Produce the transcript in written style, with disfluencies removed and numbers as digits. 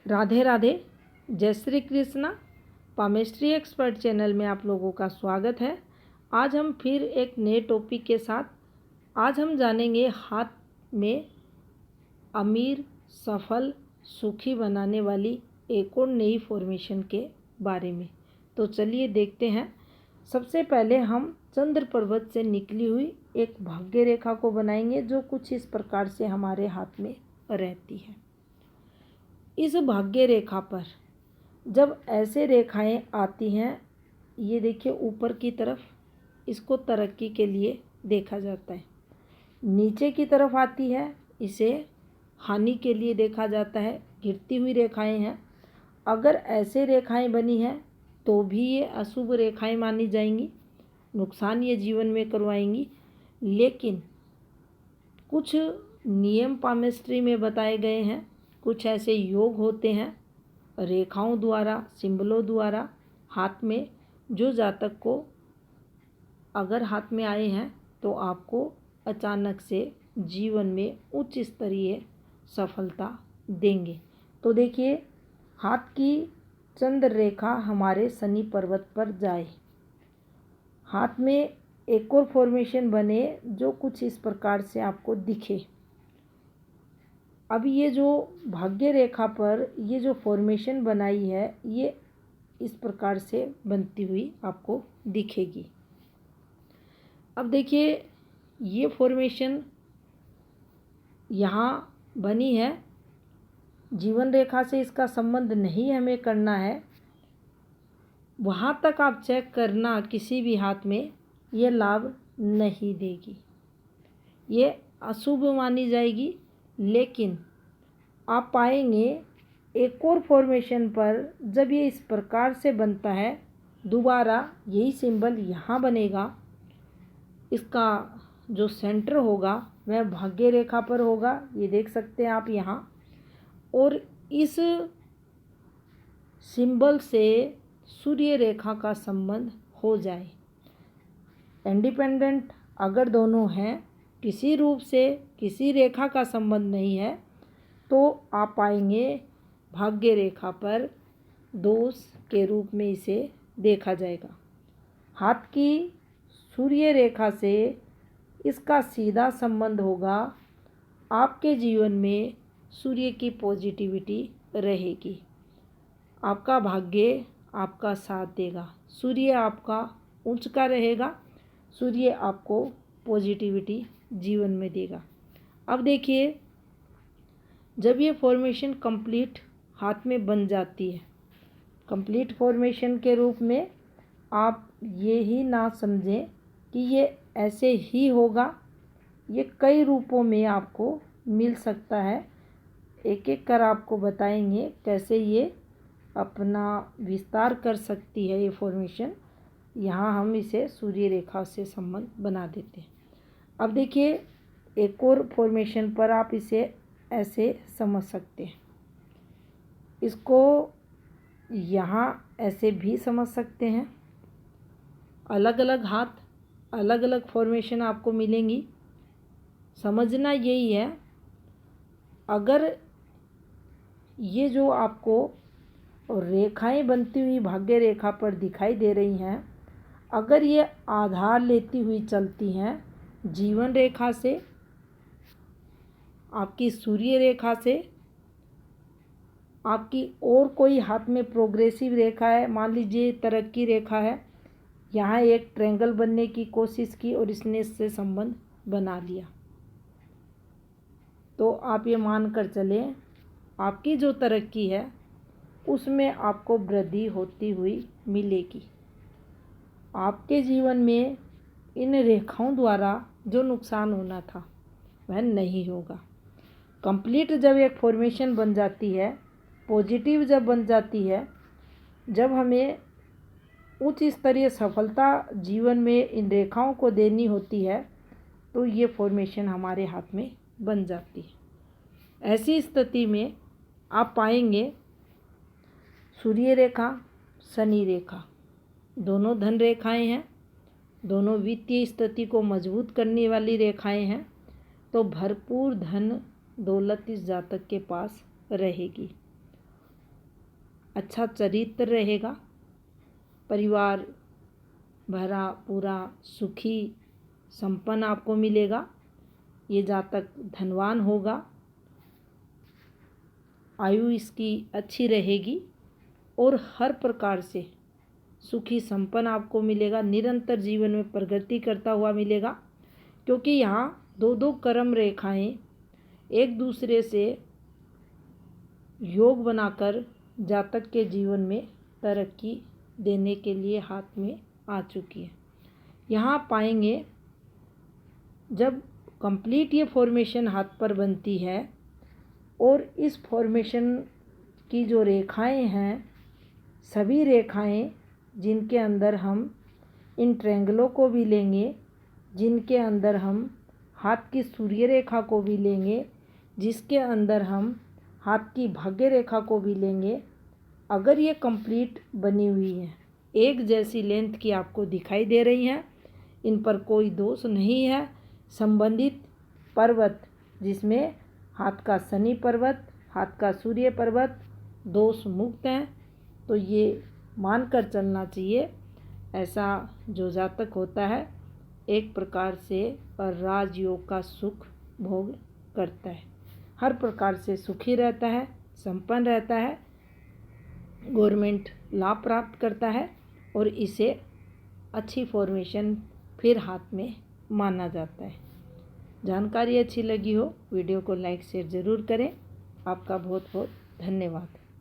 राधे राधे, जय Shri Krishna. Palmistry expert channel में आप लोगों का स्वागत है। आज हम फिर एक नए टॉपिक के साथ आज हम जानेंगे हाथ में अमीर, सफल, सुखी बनाने वाली एक और नई फॉर्मेशन के बारे में। तो चलिए देखते हैं। सबसे पहले हम चंद्र पर्वत से निकली हुई एक भाग्य रेखा को बनाएंगे जो कुछ इस प्रकार से हमारे हाथ में रहती है। इस भाग्य रेखा पर जब ऐसे रेखाएं आती हैं, ये देखिए ऊपर की तरफ, इसको तरक्की के लिए देखा जाता है। नीचे की तरफ आती है, इसे हानि के लिए देखा जाता है। गिरती हुई रेखाएं हैं। अगर ऐसे रेखाएं बनी हैं तो भी ये अशुभ रेखाएं मानी जाएंगी, नुकसान ये जीवन में करवाएंगी। लेकिन कुछ नियम पामेस्ट्री में बताए गए हैं, कुछ ऐसे योग होते हैं रेखाओं द्वारा, सिंबलों द्वारा हाथ में, जो जातक को अगर हाथ में आए हैं तो आपको अचानक से जीवन में उच्च स्तरीय सफलता देंगे। तो देखिए, हाथ की चंद्र रेखा हमारे शनि पर्वत पर जाए, हाथ में एक और फॉर्मेशन बने जो कुछ इस प्रकार से आपको दिखे। अब ये जो भाग्य रेखा पर ये जो फॉर्मेशन बनाई है, ये इस प्रकार से बनती हुई आपको दिखेगी। अब देखिए, ये फॉर्मेशन यहाँ बनी है, जीवन रेखा से इसका संबंध नहीं हमें करना है। वहाँ तक आप चेक करना, किसी भी हाथ में ये लाभ नहीं देगी, ये अशुभ मानी जाएगी। लेकिन आप पाएंगे एक और फॉर्मेशन पर जब ये इस प्रकार से बनता है, दोबारा यही सिंबल यहाँ बनेगा। इसका जो सेंटर होगा वह भाग्य रेखा पर होगा, ये देख सकते हैं आप यहाँ। और इस सिंबल से सूर्य रेखा का संबंध हो जाए, इंडिपेंडेंट अगर दोनों हैं, किसी रूप से किसी रेखा का संबंध नहीं है, तो आप पाएंगे भाग्य रेखा पर दोष के रूप में इसे देखा जाएगा। हाथ की सूर्य रेखा से इसका सीधा संबंध होगा, आपके जीवन में सूर्य की पॉजिटिविटी रहेगी, आपका भाग्य आपका साथ देगा, सूर्य आपका उच्च का रहेगा, सूर्य आपको पॉजिटिविटी जीवन में देगा। अब देखिए, जब ये फॉर्मेशन कंप्लीट हाथ में बन जाती है, कंप्लीट फॉर्मेशन के रूप में आप ये ही ना समझें कि ये ऐसे ही होगा, ये कई रूपों में आपको मिल सकता है। एक एक कर आपको बताएंगे कैसे ये अपना विस्तार कर सकती है ये फॉर्मेशन। यहाँ हम इसे सूर्य रेखा से संबंध बना देते हैं। अब देखिए, एक और फॉर्मेशन पर आप इसे ऐसे समझ सकते हैं, इसको यहाँ ऐसे भी समझ सकते हैं। अलग अलग हाथ, अलग अलग फॉर्मेशन आपको मिलेंगी। समझना यही है, अगर ये जो आपको रेखाएं बनती हुई भाग्य रेखा पर दिखाई दे रही हैं, अगर ये आधार लेती हुई चलती हैं जीवन रेखा से, आपकी सूर्य रेखा से, आपकी और कोई हाथ में प्रोग्रेसिव रेखा है, मान लीजिए तरक्की रेखा है, यहाँ एक ट्रायंगल बनने की कोशिश की और इसने इससे संबंध बना लिया, तो आप ये मान कर चलें आपकी जो तरक्की है उसमें आपको वृद्धि होती हुई मिलेगी। आपके जीवन में इन रेखाओं द्वारा जो नुकसान होना था वह नहीं होगा। कंप्लीट जब एक फॉर्मेशन बन जाती है, पॉजिटिव जब बन जाती है, जब हमें उच्च स्तरीय सफलता जीवन में इन रेखाओं को देनी होती है, तो ये फॉर्मेशन हमारे हाथ में बन जाती है। ऐसी स्थिति में आप पाएंगे सूर्य रेखा, शनि रेखा, दोनों धन रेखाएं हैं, दोनों वित्तीय स्थिति को मजबूत करने वाली रेखाएं हैं। तो भरपूर धन दौलत इस जातक के पास रहेगी। अच्छा चरित्र रहेगा, परिवार भरा पूरा सुखी संपन्न आपको मिलेगा। ये जातक धनवान होगा, आयु इसकी अच्छी रहेगी और हर प्रकार से सुखी संपन्न आपको मिलेगा। निरंतर जीवन में प्रगति करता हुआ मिलेगा, क्योंकि यहाँ दो दो कर्म रेखाएं एक दूसरे से योग बनाकर जातक के जीवन में तरक्की देने के लिए हाथ में आ चुकी है। यहाँ पाएंगे जब कंप्लीट ये फॉर्मेशन हाथ पर बनती है और इस फॉर्मेशन की जो रेखाएं हैं, सभी रेखाएं जिनके अंदर हम इन ट्रायंगलों को भी लेंगे, जिनके अंदर हम हाथ की सूर्य रेखा को भी लेंगे, जिसके अंदर हम हाथ की भाग्य रेखा को भी लेंगे, अगर ये कंप्लीट बनी हुई है, एक जैसी लेंथ की आपको दिखाई दे रही हैं, इन पर कोई दोष नहीं है। संबंधित पर्वत जिसमें हाथ का शनि पर्वत, हाथ का सूर्य पर्वत दोष मुक्त हैं, तो ये मानकर चलना चाहिए। ऐसा जो जातक होता है एक प्रकार से राजयोग का सुख भोग करता है, हर प्रकार से सुखी रहता है, संपन्न रहता है, गवर्नमेंट लाभ प्राप्त करता है और इसे अच्छी फॉर्मेशन फिर हाथ में माना जाता है। जानकारी अच्छी लगी हो वीडियो को लाइक शेयर ज़रूर करें। आपका बहुत बहुत धन्यवाद।